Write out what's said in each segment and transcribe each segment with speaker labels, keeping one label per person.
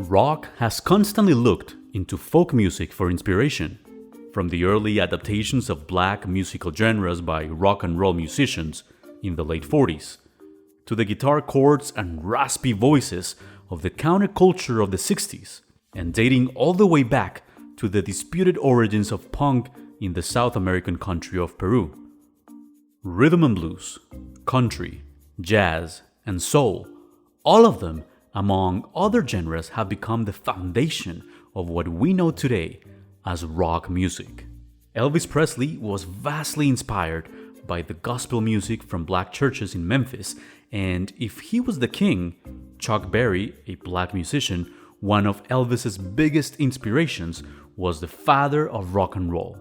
Speaker 1: Rock has constantly looked into folk music for inspiration. From the early adaptations of black musical genres by rock and roll musicians in the late 40s, to the guitar chords and raspy voices of the counterculture of the 60s, and dating all the way back to the disputed origins of punk in the South American country of Peru. Rhythm and blues, country, jazz, and soul, all of them, among other genres, have become the foundation of what we know today as rock music. Elvis Presley was vastly inspired by the gospel music from black churches in Memphis, and if he was the king, Chuck Berry, a black musician, one of Elvis's biggest inspirations, was the father of rock and roll,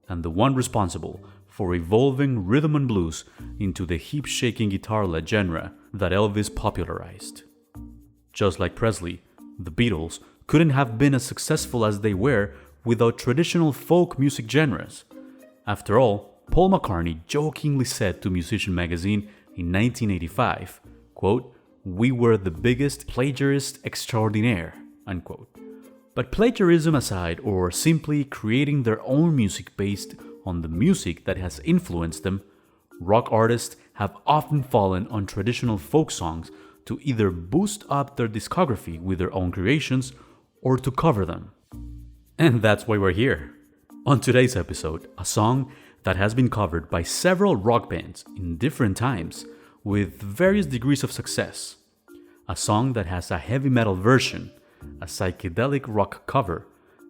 Speaker 1: and the one responsible for evolving rhythm and blues into the hip-shaking guitar-led genre that Elvis popularized. Just like Presley, the Beatles couldn't have been as successful as they were without traditional folk music genres. After all, Paul McCartney jokingly said to Musician magazine in 1985, quote, "We were the biggest plagiarists extraordinaire," unquote. But plagiarism aside, or simply creating their own music based on the music that has influenced them, rock artists have often fallen on traditional folk songs to either boost up their discography with their own creations or to cover them. And that's why we're here. On today's episode, a song that has been covered by several rock bands in different times with various degrees of success. A song that has a heavy metal version, a psychedelic rock cover,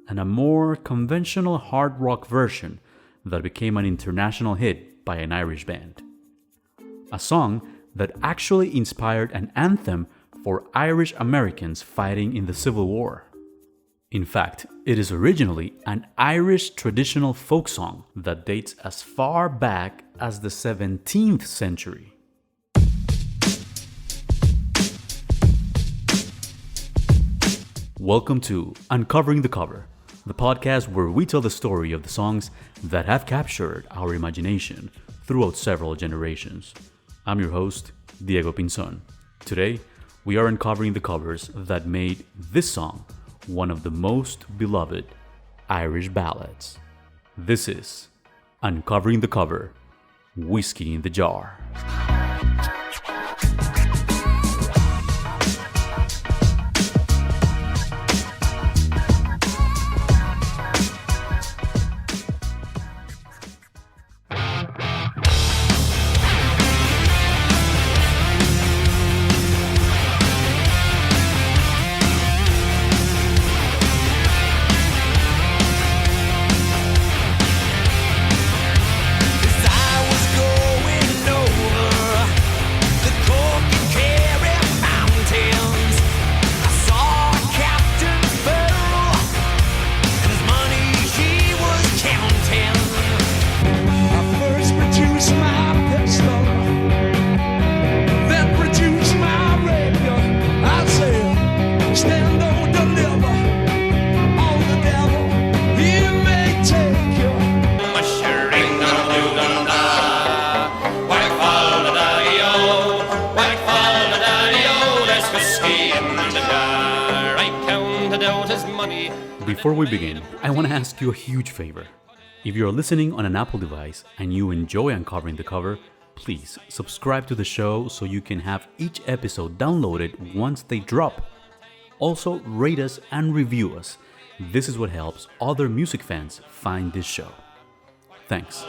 Speaker 1: and a more conventional hard rock version that became an international hit by an Irish band. A song that actually inspired an anthem for Irish Americans fighting in the Civil War. In fact, it is originally an Irish traditional folk song that dates as far back as the 17th century. Welcome to Uncovering the Cover, the podcast where we tell the story of the songs that have captured our imagination throughout several generations. I'm your host, Diego Pinzon. Today, we are uncovering the covers that made this song one of the most beloved Irish ballads. This is Uncovering the Cover, Whiskey in the Jar. Before we begin, I want to ask you a huge favor. If you're listening on an Apple device and you enjoy Uncovering the Cover, please subscribe to the show so you can have each episode downloaded once they drop. Also, rate us and review us. This is what helps other music fans find this show. Thanks.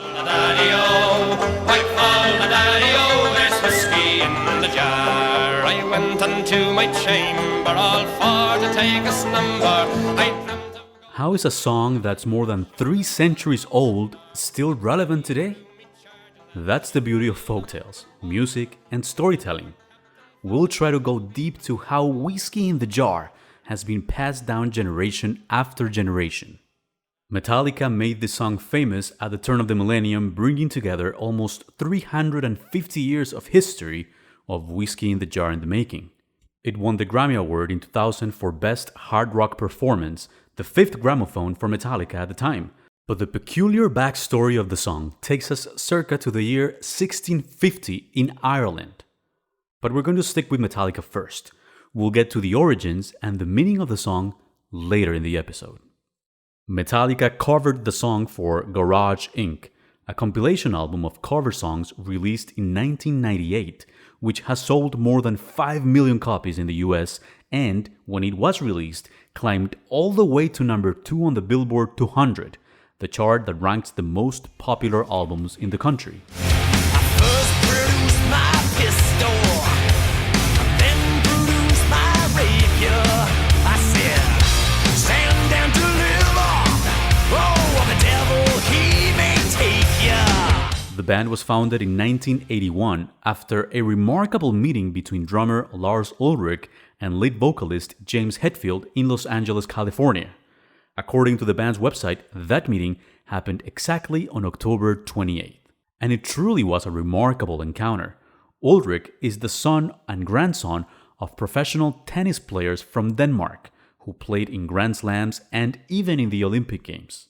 Speaker 1: I went unto my chamber all for to take a slumber. How is a song that's more than 3 centuries old still relevant today? That's the beauty of folktales, music, and storytelling. We'll try to go deep to how whiskey in the jar has been passed down generation after generation. Metallica made this song famous at the turn of the millennium, bringing together almost 350 years of history of whiskey in the jar in the making. It won the Grammy Award in 2000 for Best Hard Rock Performance, the 5th gramophone for Metallica at the time. But the peculiar backstory of the song takes us circa to the year 1650 in Ireland. But we're going to stick with Metallica first, we'll get to the origins and the meaning of the song later in the episode. Metallica covered the song for Garage Inc., a compilation album of cover songs released in 1998, which has sold more than 5 million copies in the US and, when it was released, climbed all the way to number 2 on the Billboard 200, the chart that ranks the most popular albums in the country.
Speaker 2: I first produced my pistol, then produced my rapier. I said, stand down, deliver. Oh, the devil, he may take ya.
Speaker 1: The band was founded in 1981 after a remarkable meeting between drummer Lars Ulrich and lead vocalist James Hetfield in Los Angeles, California. According to the band's website, that meeting happened exactly on October 28th. And it truly was a remarkable encounter. Ulrich is the son and grandson of professional tennis players from Denmark who played in Grand Slams and even in the Olympic Games.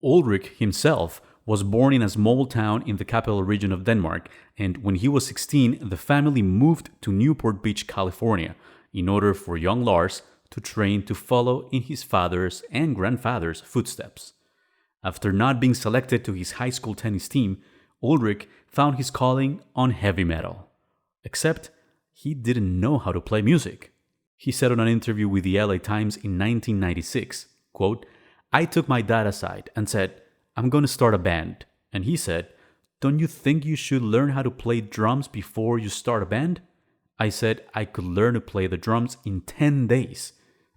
Speaker 1: Ulrich himself was born in a small town in the capital region of Denmark, and when he was 16, the family moved to Newport Beach, California, in order for young Lars to train to follow in his father's and grandfather's footsteps. After not being selected to his high school tennis team, Ulrich found his calling on heavy metal. Except, he didn't know how to play music. He said on an interview with the LA Times in 1996, quote, "I took my dad aside and said, I'm going to start a band. And he said, don't you think you should learn how to play drums before you start a band? I said I could learn to play the drums in 10 days.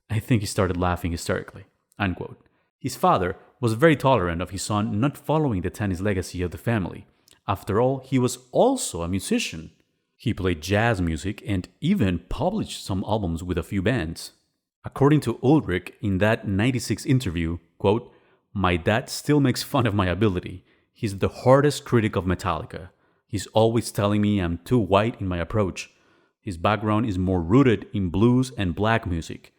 Speaker 1: I think he started laughing hysterically." Unquote. His father was very tolerant of his son not following the tennis legacy of the family. After all, he was also a musician. He played jazz music and even published some albums with a few bands. According to Ulrich in that 96 interview, quote, "My dad still makes fun of my ability. He's the hardest critic of Metallica. He's always telling me I'm too white in my approach. His background is more rooted in blues and black music.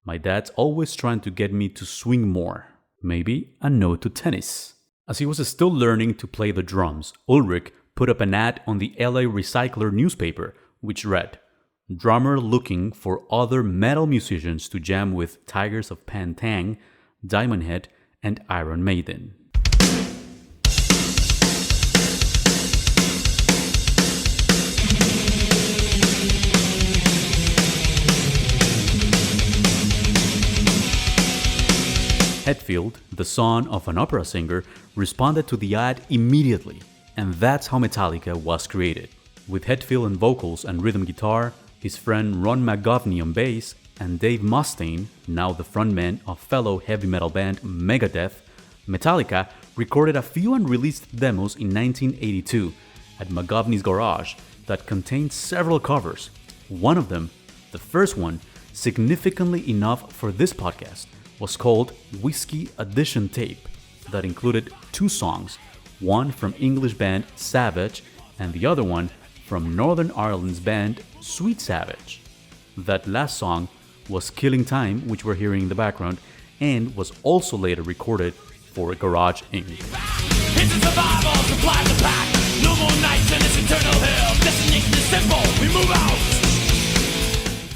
Speaker 1: My dad's always trying to get me to swing more. Maybe a no to tennis." As he was still learning to play the drums, Ulrich put up an ad on the LA Recycler newspaper, which read, "Drummer looking for other metal musicians to jam with Tigers of Pantang, Diamond Head, and Iron Maiden." Hetfield, the son of an opera singer, responded to the ad immediately, and that's how Metallica was created. With Hetfield on vocals and rhythm guitar, his friend Ron McGovney on bass, and Dave Mustaine, now the frontman of fellow heavy metal band Megadeth, Metallica recorded a few unreleased demos in 1982 at McGovney's garage that contained several covers. One of them, the first one, significantly enough for this podcast, was called Whiskey Edition Tape, that included 2 songs, one from English band Savage and the other one from Northern Ireland's band Sweet Savage. That last song was Killing Time, which we're hearing in the background, and was also later recorded for Garage Inc.
Speaker 2: It's a survival, supply the pack. No more nights in this eternal hell. Destination is simple, we move out.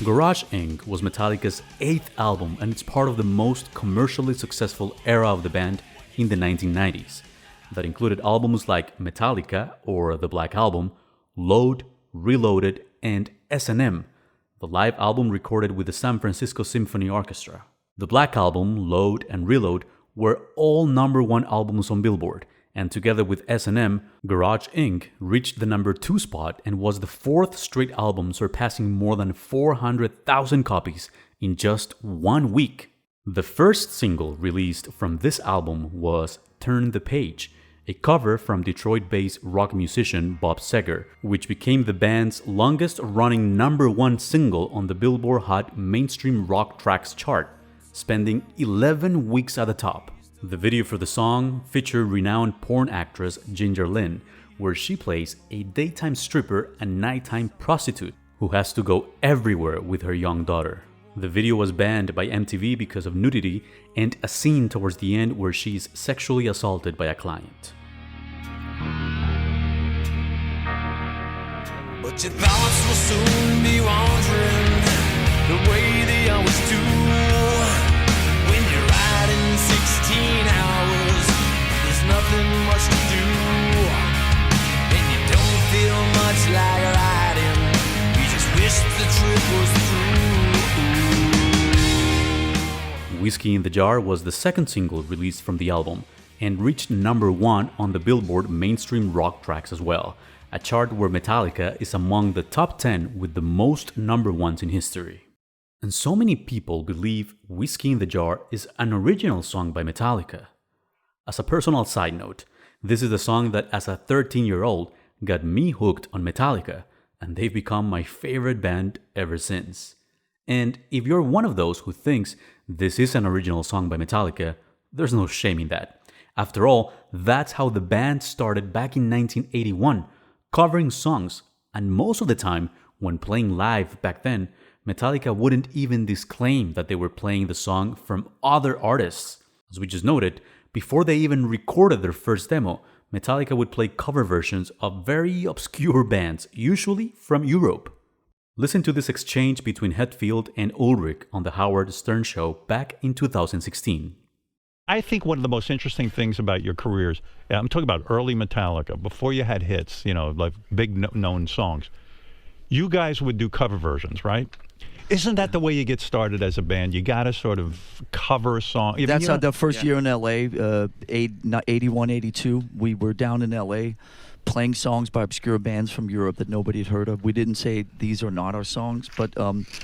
Speaker 1: Garage Inc. was Metallica's 8th album, and it's part of the most commercially successful era of the band in the 1990s. That included albums like Metallica, or The Black Album, Load, Reloaded, and S&M, the live album recorded with the San Francisco Symphony Orchestra. The Black Album, Load, and Reload were all #1 albums on Billboard, and together with S&M, Garage Inc. reached the #2 spot and was the 4th straight album surpassing more than 400,000 copies in just 1 week. The first single released from this album was Turn the Page, a cover from Detroit-based rock musician Bob Seger, which became the band's longest-running #1 single on the Billboard Hot Mainstream Rock Tracks chart, spending 11 weeks at the top. The video for the song featured renowned porn actress Ginger Lynn, where she plays a daytime stripper and nighttime prostitute who has to go everywhere with her young daughter. The video was banned by MTV because of nudity and a scene towards the end where she is sexually assaulted by a client.
Speaker 2: But your thoughts will soon be wandering. The
Speaker 1: Whiskey in the Jar was the second single released from the album and reached number 1 on the Billboard mainstream rock tracks as well, a chart where Metallica is among the top 10 with the most number ones in history. And so many people believe Whiskey in the Jar is an original song by Metallica. As a personal side note, this is the song that as a 13-year-old got me hooked on Metallica, and they've become my favorite band ever since. And if you're one of those who thinks this is an original song by Metallica, there's no shame in that. After all, that's how the band started back in 1981, covering songs, and most of the time, when playing live back then, Metallica wouldn't even disclaim that they were playing the song from other artists. As we just noted, before they even recorded their first demo, Metallica would play cover versions of very obscure bands, usually from Europe. Listen to this exchange between Hetfield and Ulrich on the Howard Stern Show back in 2016.
Speaker 3: I think one of the most interesting things about your careers, I'm talking about early Metallica, before you had hits, like big known songs, you guys would do cover versions, right? Isn't that the way you get started as a band? You got to sort of cover a song.
Speaker 4: That's the first year in L.A., 81, 82. We were down in L.A. playing songs by obscure bands from Europe that nobody had heard of. We didn't say these are not our songs, but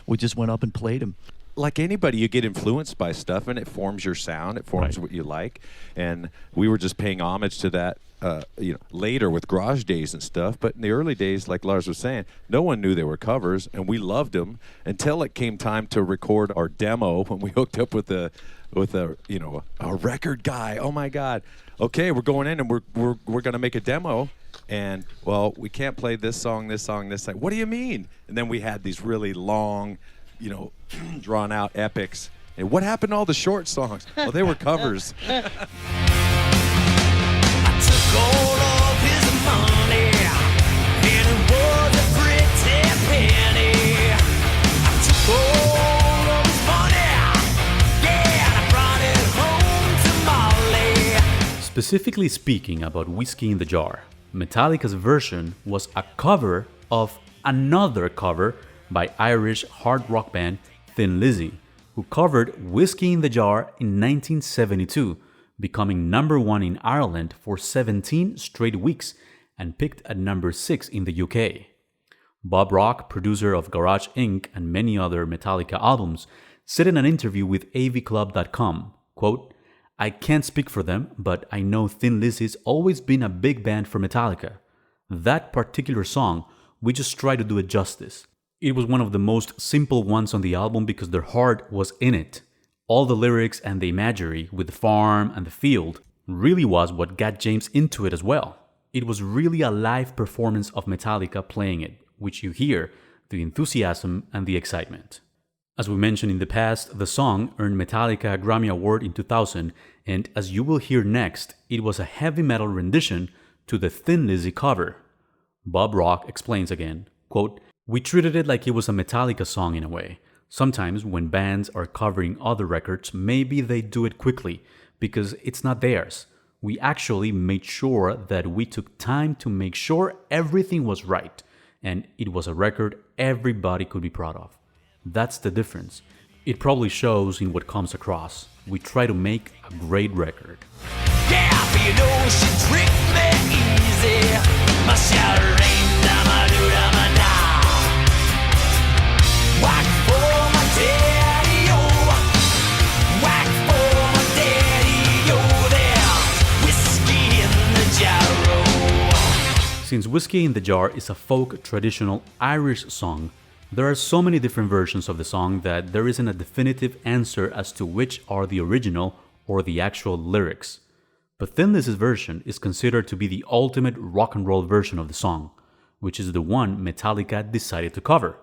Speaker 4: we just went up and played them.
Speaker 5: Like anybody, you get influenced by stuff, and it forms your sound. It forms what you like. And we were just paying homage to that, later with Garage Days and stuff. But in the early days, like Lars was saying, no one knew they were covers, and we loved them until it came time to record our demo when we hooked up with a record guy. Oh my God! Okay, we're going in and we're going to make a demo. And well, we can't play this song, this song, this song. What do you mean? And then we had these really long, drawn out epics. And what happened to all the short songs? Well, they were covers.
Speaker 2: I took all of his money, and it was a pretty penny. I took all of his money, yeah, and I brought it home to Molly.
Speaker 1: Specifically speaking about Whiskey in the Jar, Metallica's version was a cover of another cover by Irish hard rock band Thin Lizzy, who covered Whiskey in the Jar in 1972, becoming number 1 in Ireland for 17 straight weeks and picked at number 6 in the UK. Bob Rock, producer of Garage Inc. and many other Metallica albums, said in an interview with avclub.com, quote, "I can't speak for them, but I know Thin Lizzy's always been a big band for Metallica. That particular song, we just try to do it justice. It was one of the most simple ones on the album because their heart was in it. All the lyrics and the imagery with the farm and the field really was what got James into it as well. It was really a live performance of Metallica playing it, which you hear the enthusiasm and the excitement." As we mentioned in the past, the song earned Metallica a Grammy Award in 2000, and as you will hear next, it was a heavy metal rendition to the Thin Lizzy cover. Bob Rock explains again, quote, "We treated it like it was a Metallica song in a way. Sometimes when bands are covering other records, maybe they do it quickly because it's not theirs. We actually made sure that we took time to make sure everything was right, and it was a record everybody could be proud of. That's the difference. It probably shows in what comes across. We try to make a great record."
Speaker 2: Yeah, but you know she tricked me easy. My shouting, da-ma-do-da-ma-da. Whack for my daddy-o. Whack for my daddy-o. There's whiskey in the jar.
Speaker 1: Since Whiskey in the Jar is a folk traditional Irish song, there are so many different versions of the song that there isn't a definitive answer as to which are the original or the actual lyrics. But Thin Lizzy's version is considered to be the ultimate rock and roll version of the song, which is the one Metallica decided to cover.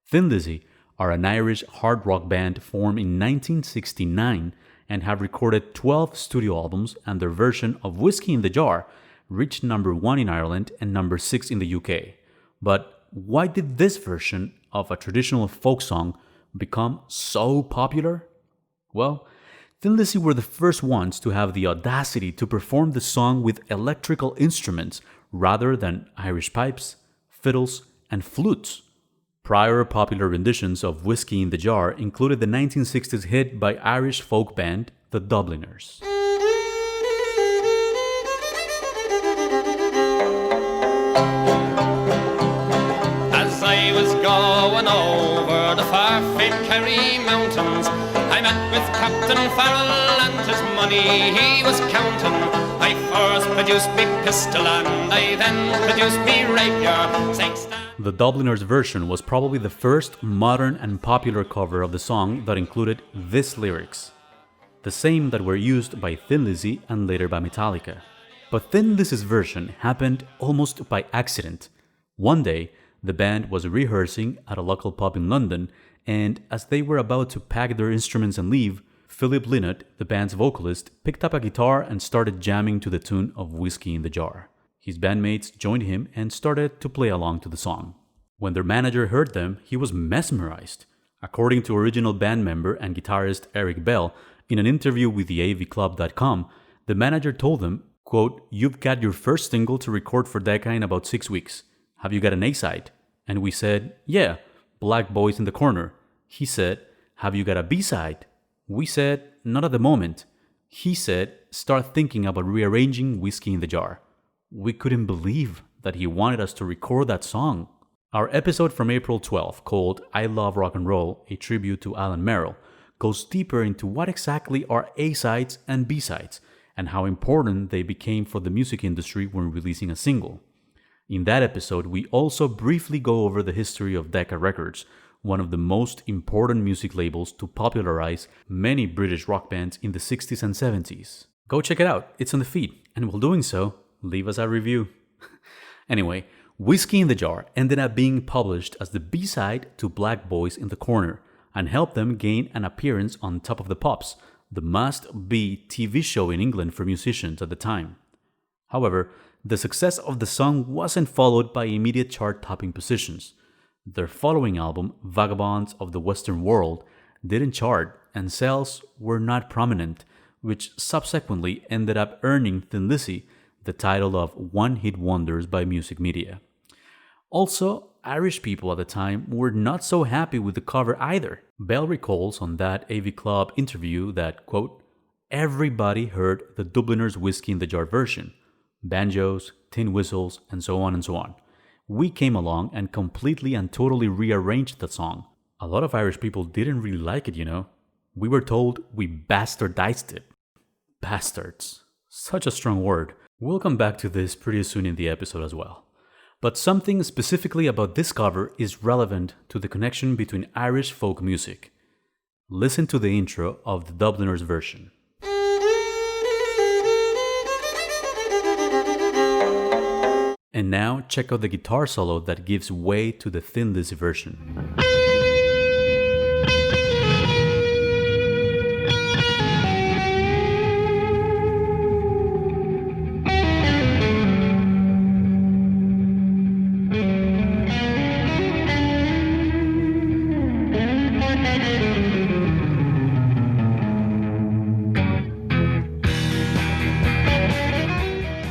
Speaker 1: Thin Lizzy are an Irish hard rock band formed in 1969 and have recorded 12 studio albums, and their version of Whiskey in the Jar reached number 1 in Ireland and number 6 in the UK. But why did this version of a traditional folk song become so popular? Well, Thin Lizzy were the first ones to have the audacity to perform the song with electrical instruments rather than Irish pipes, fiddles, and flutes. Prior popular renditions of Whiskey in the Jar included the 1960s hit by Irish folk band The Dubliners.
Speaker 2: As I was going over the far-famed Kerry mountains, I met with Captain Farrell and his money he was counting. I first produced me pistol and I then produced me rapier, saying
Speaker 1: The Dubliners version was probably the first modern and popular cover of the song that included these lyrics, the same that were used by Thin Lizzy and later by Metallica. But Thin Lizzy's version happened almost by accident. One day, the band was rehearsing at a local pub in London, and as they were about to pack their instruments and leave, Philip Lynott, the band's vocalist, picked up a guitar and started jamming to the tune of Whiskey in the Jar. His bandmates joined him and started to play along to the song. When their manager heard them, he was mesmerized. According to original band member and guitarist Eric Bell, in an interview with the avclub.com, the manager told them, quote, "You've got your first single to record for Decca in about 6 weeks. Have you got an A-side?" And we said, "Yeah, Black Boys in the Corner." He said, "Have you got a B-side?" We said, "Not at the moment." He said, "Start thinking about rearranging Whiskey in the Jar." We couldn't believe that he wanted us to record that song. Our episode from April 12, called I Love Rock and Roll, a tribute to Alan Merrill, goes deeper into what exactly are A-sides and B-sides, and how important they became for the music industry when releasing a single. In that episode, we also briefly go over the history of Decca Records, one of the most important music labels to popularize many British rock bands in the 60s and 70s. Go check it out, it's on the feed, and while doing so, leave us a review. Anyway, Whiskey in the Jar ended up being published as the B-side to Black Boys in the Corner, and helped them gain an appearance on Top of the Pops, the must-be TV show in England for musicians at the time. However, the success of the song wasn't followed by immediate chart-topping positions. Their following album, Vagabonds of the Western World, didn't chart and sales were not prominent, which subsequently ended up earning Thin Lizzy the title of One-Hit Wonders by music media. Also, Irish people at the time were not so happy with the cover either. Bell recalls on that AV Club interview that, quote, "Everybody heard the Dubliners' Whiskey in the Jar version, banjos, tin whistles, and so on and so on. We came along and completely and totally rearranged the song. A lot of Irish people didn't really like it, you know. We were told we bastardized it." Bastards. Such a strong word. We'll come back to this pretty soon in the episode as well. But something specifically about this cover is relevant to the connection between Irish folk music. Listen to the intro of the Dubliners version. And now check out the guitar solo that gives way to the Thin Lizzy version.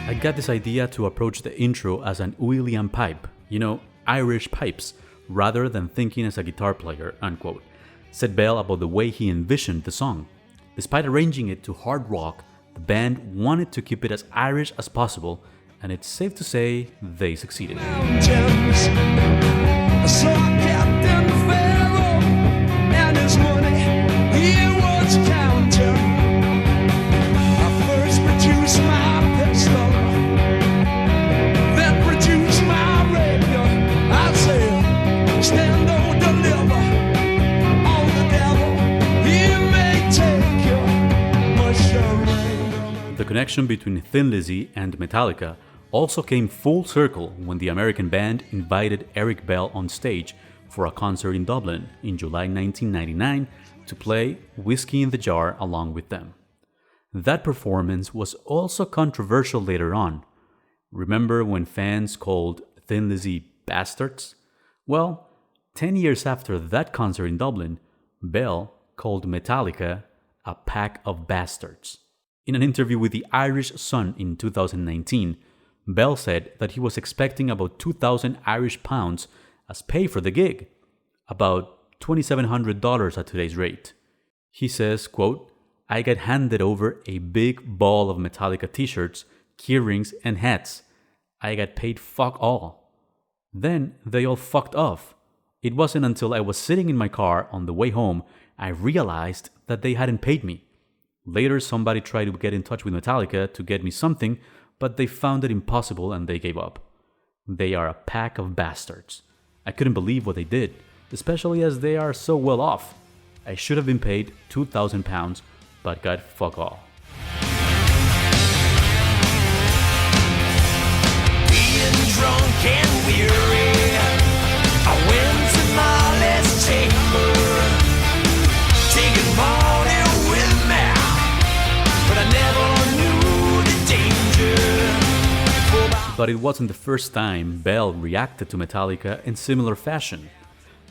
Speaker 1: I got this idea to approach the intro as an Uilleann pipe, you know, Irish pipes, rather than thinking as a guitar player, unquote, said Bell about the way he envisioned the song. Despite arranging it to hard rock, the band wanted to keep it as Irish as possible, and it's safe to say they succeeded. The connection between Thin Lizzy and Metallica also came full circle when the American band invited Eric Bell on stage for a concert in Dublin in July 1999 to play Whiskey in the Jar along with them. That performance was also controversial later on. Remember when fans called Thin Lizzy bastards? Well, 10 years after that concert in Dublin, Bell called Metallica a pack of bastards. In an interview with the Irish Sun in 2019, Bell said that he was expecting about 2,000 Irish pounds as pay for the gig. about $2,700 at today's rate. He says, quote, I got handed over a big ball of Metallica t-shirts, keyrings, and hats. I got paid fuck all. Then they all fucked off. It wasn't until I was sitting in my car on the way home I realized that they hadn't paid me. Later, somebody tried to get in touch with Metallica to get me something, but they found it impossible and they gave up. They are a pack of bastards. I couldn't believe what they did, especially as they are so well off. I should have been paid £2,000, but got fuck all.
Speaker 2: Being drunk and weary, I went to Molly's chamber, taking money with me, but I never knew the danger.
Speaker 1: But it wasn't the first time Bell reacted to Metallica in similar fashion.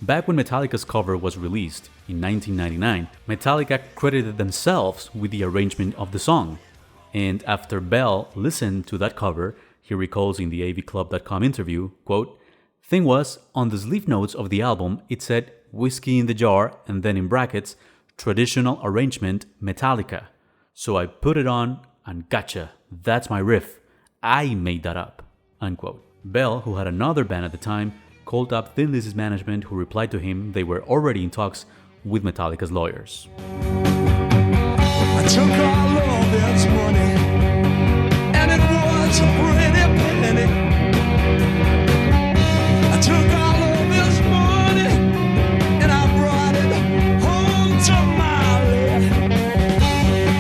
Speaker 1: Back when Metallica's cover was released in 1999, Metallica credited themselves with the arrangement of the song. And after Bell listened to that cover, he recalls in the avclub.com interview, quote, Thing was, on the sleeve notes of the album, it said Whiskey in the Jar and then in brackets, traditional arrangement Metallica. So I put it on and gotcha, that's my riff. I made that up, unquote. Bell, who had another band at the time, called up Thin Lizzy's management, who replied to him they were already in talks with Metallica's lawyers.
Speaker 2: I took all of this money, and it was a pretty penny. I took all of this money, and I brought it home to Molly.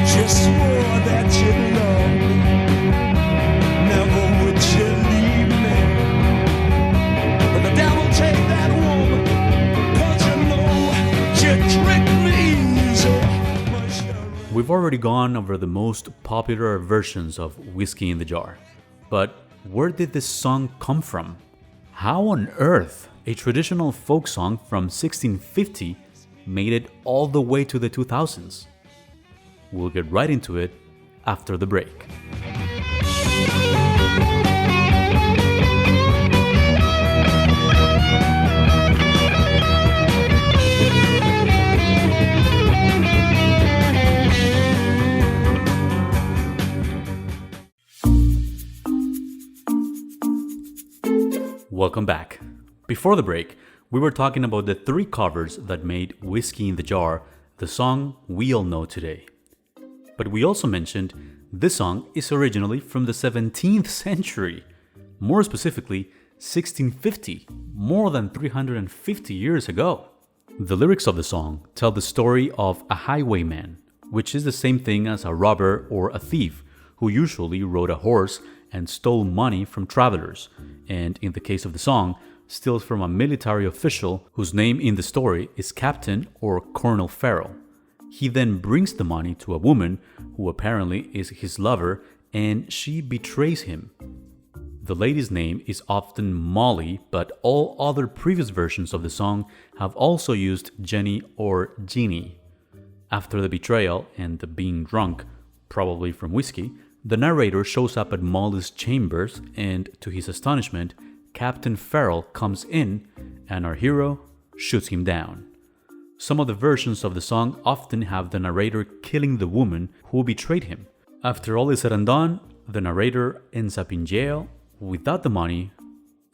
Speaker 2: She swore that you loved me, never would you leave me. But the devil take that woman, 'cause you know she tricked me so much.
Speaker 1: We've already gone over the most popular versions of Whiskey in the Jar. But where did this song come from? How on earth a traditional folk song from 1650 made it all the way to the 2000s? We'll get right into it after the break. Welcome back. Before the break, we were talking about the three covers that made Whiskey in the Jar the song we all know today. But we also mentioned this song is originally from the 17th century, more specifically 1650, more than 350 years ago. The lyrics of the song tell the story of a highwayman, which is the same thing as a robber or a thief, who usually rode a horse and stole money from travelers, and in the case of the song, steals from a military official whose name in the story is Captain or Colonel Farrell. He then brings the money to a woman who apparently is his lover, and she betrays him. The lady's name is often Molly, but all other previous versions of the song have also used Jenny or Jeannie. After the betrayal and the being drunk, probably from whiskey, the narrator shows up at Molly's chambers, and to his astonishment, Captain Farrell comes in and our hero shoots him down. Some of the versions of the song often have the narrator killing the woman who betrayed him. After all is said and done, the narrator ends up in jail without the money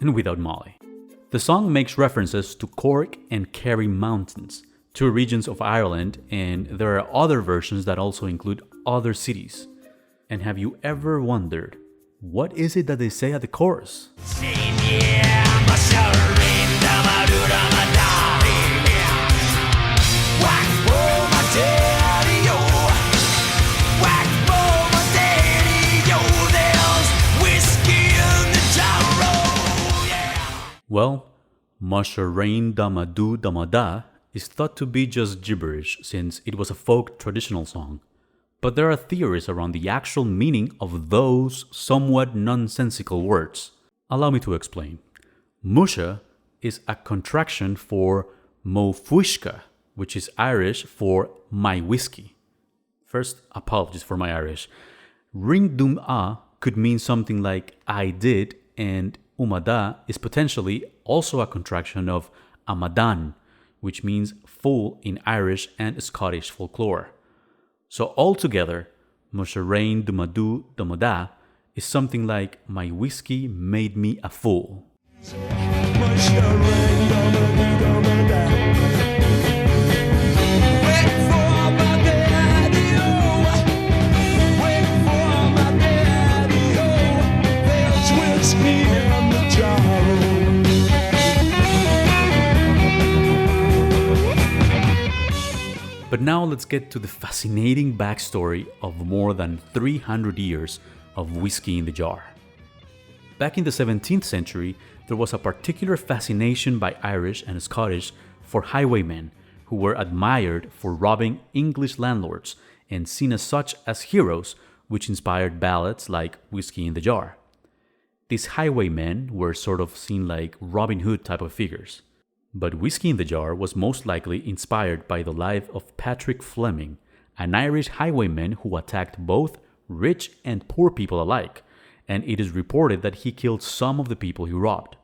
Speaker 1: and without Molly. The song makes references to Cork and Kerry Mountains, two regions of Ireland, and there are other versions that also include other cities. And have you ever wondered, what is it that they say at the chorus? Well, Masharain Damadu Damada is thought to be just gibberish since it was a folk traditional song. But there are theories around the actual meaning of those somewhat nonsensical words. Allow me to explain. Musha is a contraction for Mofuishka, which is Irish for my whiskey. First, apologies for my Irish. Ring dum a could mean something like I did, and umada is potentially also a contraction of Amadan, which means fool in Irish and Scottish folklore. So altogether, Mosharain Dumadu Dumoda is something like my whiskey made me a fool. But now let's get to the fascinating backstory of more than 300 years of whiskey in the jar. Back in the 17th century, there was a particular fascination by Irish and Scottish for highwaymen who were admired for robbing English landlords and seen as such as heroes, which inspired ballads like Whiskey in the Jar. These highwaymen were sort of seen like Robin Hood type of figures. But Whiskey in the Jar was most likely inspired by the life of Patrick Fleming, an Irish highwayman who attacked both rich and poor people alike, and it is reported that he killed some of the people he robbed.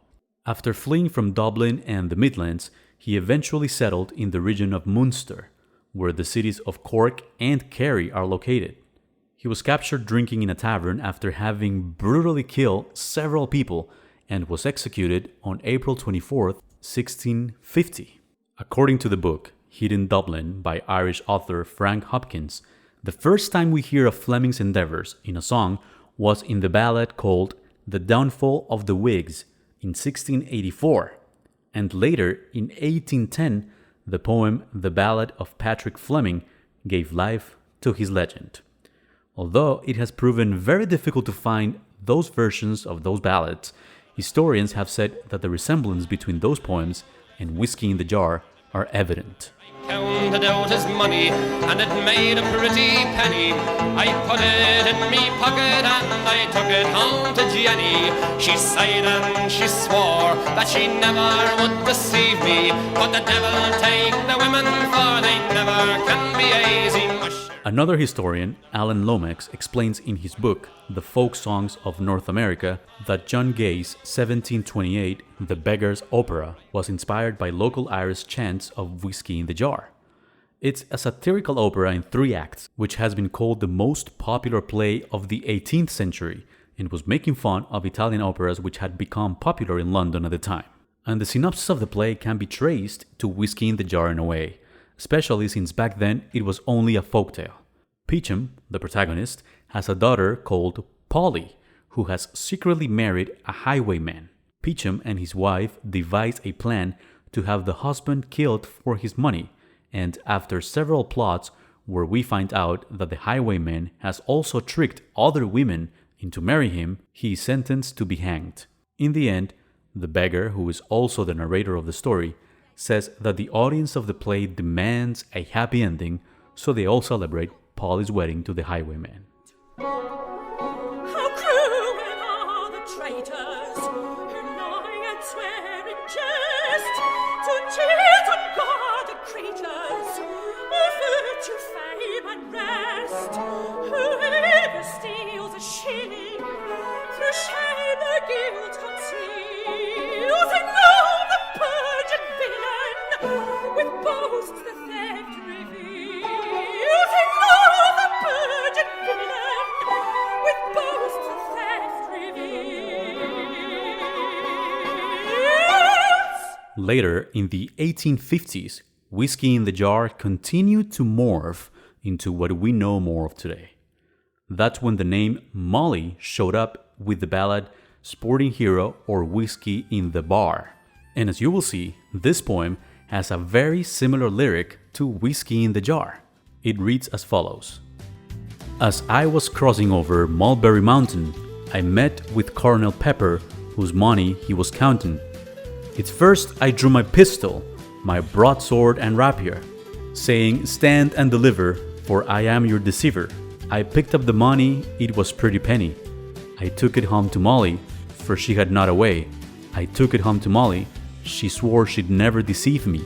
Speaker 1: After fleeing from Dublin and the Midlands, he eventually settled in the region of Munster, where the cities of Cork and Kerry are located. He was captured drinking in a tavern after having brutally killed several people and was executed on April 24th, 1650. According to the book Hidden Dublin by Irish author Frank Hopkins, the first time we hear of Fleming's endeavors in a song was in the ballad called The Downfall of the Whigs in 1684, and later in 1810 the poem The Ballad of Patrick Fleming gave life to his legend. Although it has proven very difficult to find those versions of those ballads, historians have said that the resemblance between those poems and Whiskey in the Jar are evident.
Speaker 2: Counted out his money, and it made a pretty penny. I put it in me pocket, and I took it home to Jenny. She sighed and she swore that she never would deceive me. But the devil take the women, for they never can be easy.
Speaker 1: Another historian, Alan Lomax, explains in his book, The Folk Songs of North America, that John Gay's 1728 The Beggar's Opera was inspired by local Irish chants of Whiskey in the Jar. It's a satirical opera in 3 acts, which has been called the most popular play of the 18th century and was making fun of Italian operas which had become popular in London at the time. And the synopsis of the play can be traced to Whiskey in the Jar in a way, especially since back then it was only a folktale. Peachum, the protagonist, has a daughter called Polly, who has secretly married a highwayman. Peachum and his wife devise a plan to have the husband killed for his money, and after several plots where we find out that the highwayman has also tricked other women into marrying him, he is sentenced to be hanged. In the end, the beggar, who is also the narrator of the story, says that the audience of the play demands a happy ending, so they all celebrate Polly's wedding to the highwayman.
Speaker 6: How cruel are the traitors who lie and swear in jest to cheat and guard the creatures of virtue, fame, and rest. Whoever steals a shilling through shame or guilt conceals, and know the purged villain with boasts the theft reveals, and know the purged villain with boasts the theft reveals.
Speaker 1: Later, in the 1850s, Whiskey in the Jar continued to morph into what we know more of today. That's when the name Molly showed up with the ballad Sporting Hero or Whiskey in the Bar. And as you will see, this poem has a very similar lyric to Whiskey in the Jar. It reads as follows. As I was crossing over Mulberry Mountain, I met with Colonel Pepper, whose money he was counting. It's first I drew my pistol, my broadsword and rapier, saying, stand and deliver, for I am your deceiver. I picked up the money, it was pretty penny. I took it home to Molly, for she had not a way. I took it home to Molly, she swore she'd never deceive me.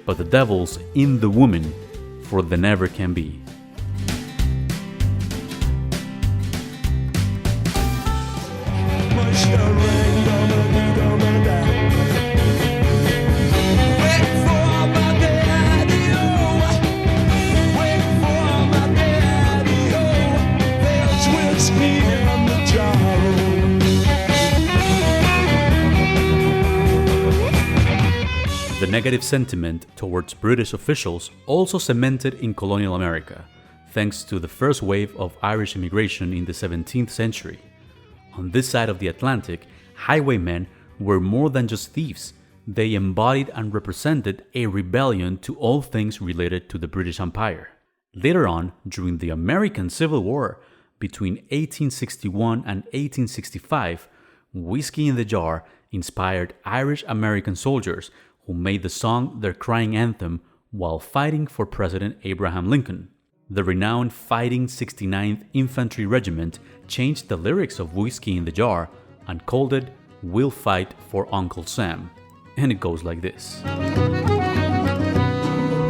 Speaker 1: But the devil's in the woman, for the never can be.
Speaker 2: Wait for
Speaker 1: negative sentiment towards British officials also cemented in colonial America, thanks to the first wave of Irish immigration in the 17th century. On this side of the Atlantic, highwaymen were more than just thieves. They embodied and represented a rebellion to all things related to the British Empire. Later on, during the American Civil War, between 1861 and 1865, Whiskey in the Jar inspired Irish-American soldiers who made the song their crying anthem while fighting for President Abraham Lincoln. The renowned Fighting 69th Infantry Regiment changed the lyrics of Whiskey in the Jar and called it "We'll Fight for Uncle Sam." And it goes like this.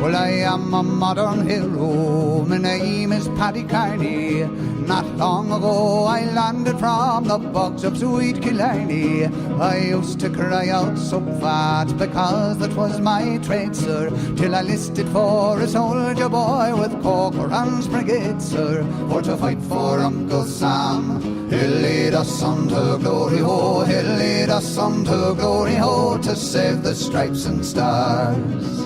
Speaker 7: Well, I am a modern hero, my name is Paddy Carney. Not long ago I landed from the bogs of sweet Killarney. I used to cry out so fat because that was my trade, sir, till I listed for a soldier boy with Corcoran's brigade, sir, for to fight for Uncle Sam. He'll lead us on to glory, ho, he'll lead us on to glory, ho, to save the stripes and stars.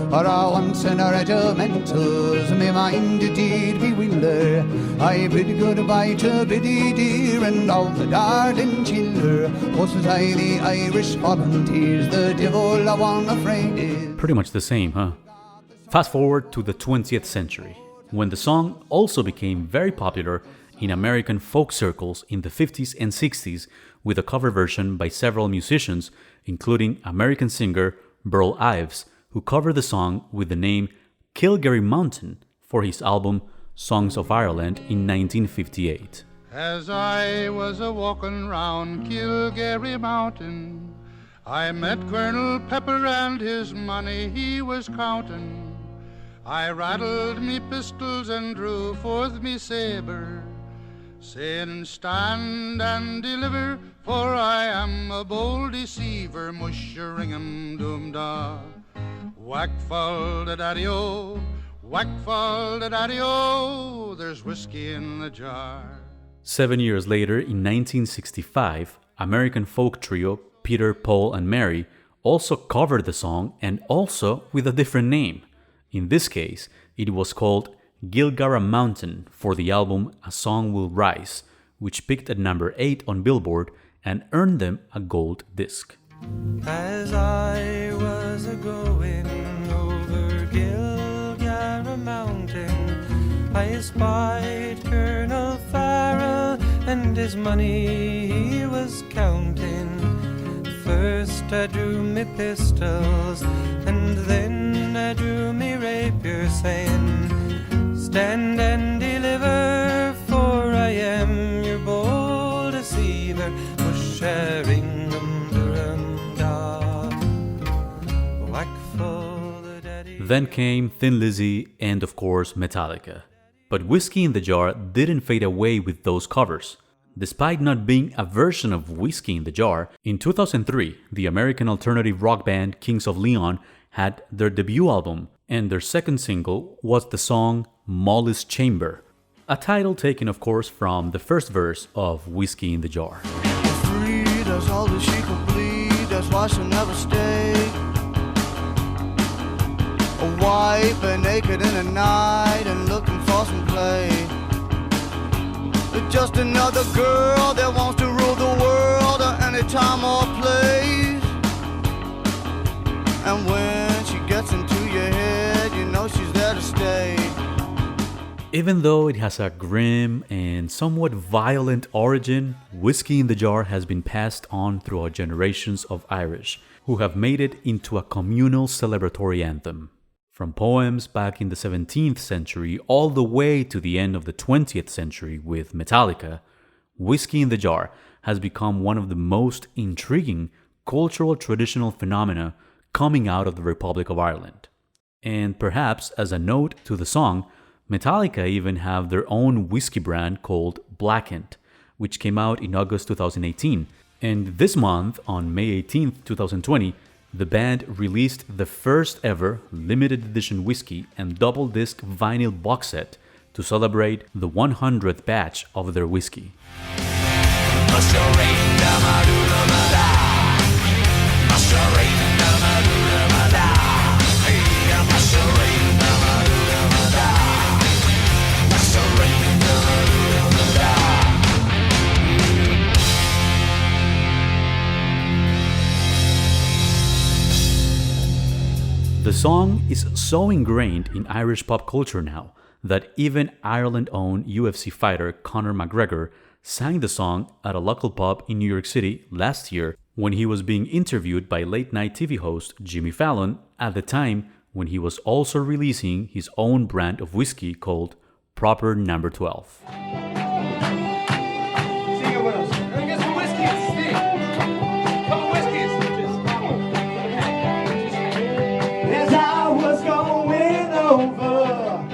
Speaker 7: For once in our regimentals, me mind indeed bewilder. I bid goodbye to Biddy dear and all the darling childer. Wasn't I the Irish volunteers, the devil I one afraid is.
Speaker 1: Pretty much the same, huh? Fast forward to the 20th century, when the song also became very popular in American folk circles in the 50s and 60s with a cover version by several musicians, including American singer Burl Ives, who covered the song with the name Kilgarry Mountain for his album Songs of Ireland in 1958.
Speaker 8: As I was a-walking round Kilgarry Mountain, I met Colonel Pepper and his money he was counting. I rattled me pistols and drew forth me sabre, saying, "Stand and deliver, for I am a bold deceiver, mushering doom-da. Whack fall da daddy-o, whack fall da daddy-o, there's whiskey in the jar."
Speaker 1: 7 years later, in 1965, American folk trio Peter, Paul, and Mary also covered the song, and also with a different name. In this case, it was called Gilgara Mountain for the album A Song Will Rise, which peaked at number 8 on Billboard and earned them a gold disc.
Speaker 2: As I was a-going over Gilgara Mountain, I espied Colonel Farrell and his money he was counting. First I drew me pistols, and then I drew me rapier, saying, "Stand and deliver, for I am your bold deceiver, sharing."
Speaker 1: Then came Thin Lizzy and, of course, Metallica. But Whiskey in the Jar didn't fade away with those covers. Despite not being a version of Whiskey in the Jar, in 2003, the American alternative rock band Kings of Leon had their debut album, and their second single was the song Molly's Chamber, a title taken, of course, from the first verse of Whiskey in the Jar.
Speaker 7: Free, that's all that she could bleed, that's why she'll never stay. A wife, but naked in the night and looking for some play. Just another girl that wants to rule the world at any time or place. And when she gets into your head, you know she's there to stay.
Speaker 1: Even though it has a grim and somewhat violent origin, Whiskey in the Jar has been passed on throughout generations of Irish, who have made it into a communal celebratory anthem. From poems back in the 17th century all the way to the end of the 20th century with Metallica, Whiskey in the Jar has become one of the most intriguing cultural traditional phenomena coming out of the Republic of Ireland. And perhaps as a note to the song, Metallica even have their own whiskey brand called Blackened, which came out in August 2018. And this month, on May 18th, 2020, the band released the first ever limited edition whiskey and double disc vinyl box set to celebrate the 100th batch of their whiskey. The song is so ingrained in Irish pop culture now that even Ireland-owned UFC fighter Conor McGregor sang the song at a local pub in New York City last year when he was being interviewed by late-night TV host Jimmy Fallon, at the time when he was also releasing his own brand of whiskey called Proper No. 12.
Speaker 9: Sing it with us. Let me get some whiskey and stick. Couple whiskey and stitches. As I was going over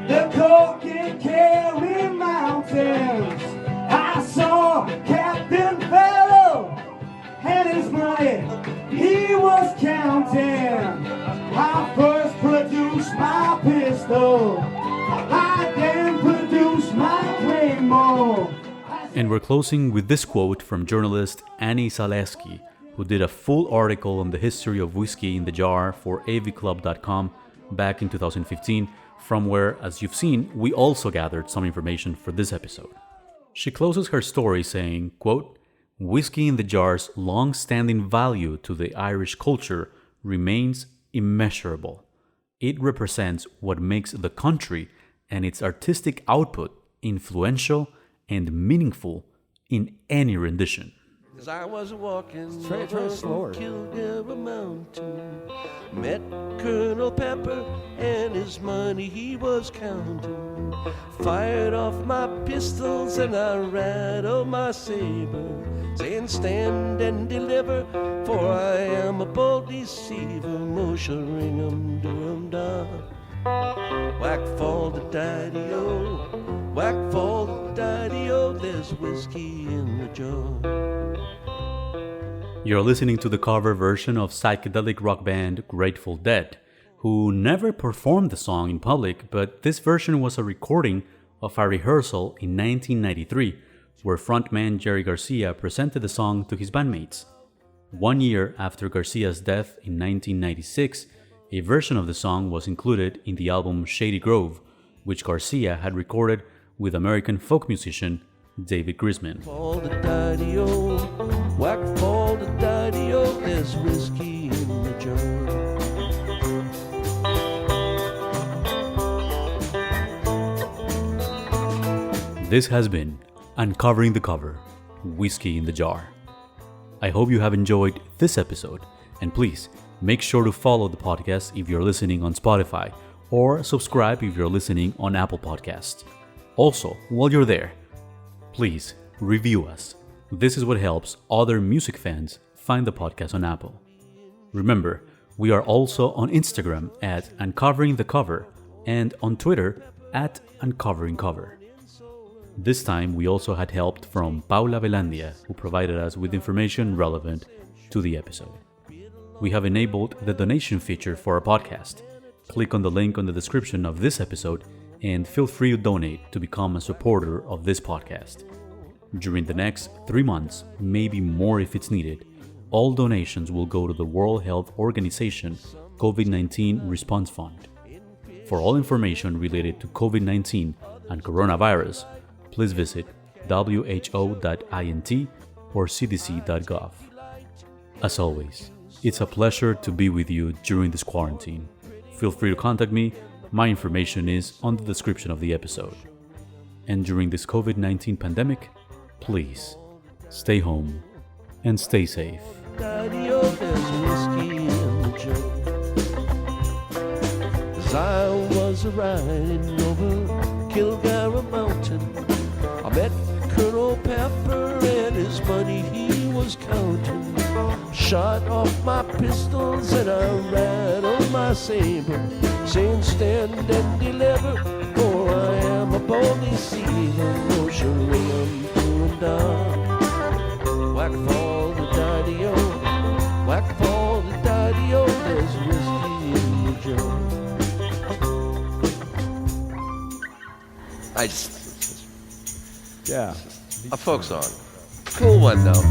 Speaker 9: the Cork and Kerry mountains, I saw Captain Fellow and his money he was counting. I first produced my pistol, I then produced my claymore.
Speaker 1: And we're closing with this quote from journalist Annie Zaleski, who did a full article on the history of whiskey in the jar for avclub.com back in 2015, from where, as you've seen, we also gathered some information for this episode. She closes her story saying, quote, "Whiskey in the jar's long-standing value to the Irish culture remains immeasurable. It represents what makes the country and its artistic output influential and meaningful in any rendition."
Speaker 10: As I was walking over Kildare Mountain, met Colonel Pepper and his money he was counting. Fired off my pistols and I rattled my saber, saying stand and deliver, for I am a bold deceiver. Moshe ring-em, do-em-da. Whack fall the daddy-o, whack fall the daddy-o, there's whiskey in the jar.
Speaker 1: You're listening to the cover version of psychedelic rock band Grateful Dead, who never performed the song in public, but this version was a recording of a rehearsal in 1993, where frontman Jerry Garcia presented the song to his bandmates. 1 year after Garcia's death in 1996, a version of the song was included in the album Shady Grove, which Garcia had recorded with American folk musician David Grisman.
Speaker 10: Fall the daddy-o, whack fall the daddy-o, there's whiskey in the jar.
Speaker 1: This has been Uncovering the Cover, Whiskey in the Jar. I hope you have enjoyed this episode, and please make sure to follow the podcast if you're listening on Spotify, or subscribe if you're listening on Apple Podcasts. Also, while you're there, please review us. This is what helps other music fans find the podcast on Apple. Remember, we are also on Instagram at Uncovering the Cover and on Twitter at Uncovering Cover. This time we also had help from Paula Velandia, who provided us with information relevant to the episode. We have enabled the donation feature for our podcast. Click on the link on the description of this episode and feel free to donate to become a supporter of this podcast. During the next 3 months, maybe more if it's needed, all donations will go to the World Health Organization COVID-19 Response Fund. For all information related to COVID-19 and coronavirus, please visit who.int or cdc.gov. As always, it's a pleasure to be with you during this quarantine. Feel free to contact me. My information is on the description of the episode. And during this COVID-19 pandemic, please stay home and stay safe.
Speaker 10: Daddy-o, there's whiskey in the jar. As I was riding over Kildare Mountain, I met Colonel Pepper and his money he was counting. Shot off my pistols and I rattled my saber, saying stand and deliver, for I am a bold deceiver. Moshe ring-em, do-em-da. Whack fall the daddy-o, whack fall the daddy-o, there's whiskey in the jar.
Speaker 11: Yeah.
Speaker 10: A folk song. Cool one though.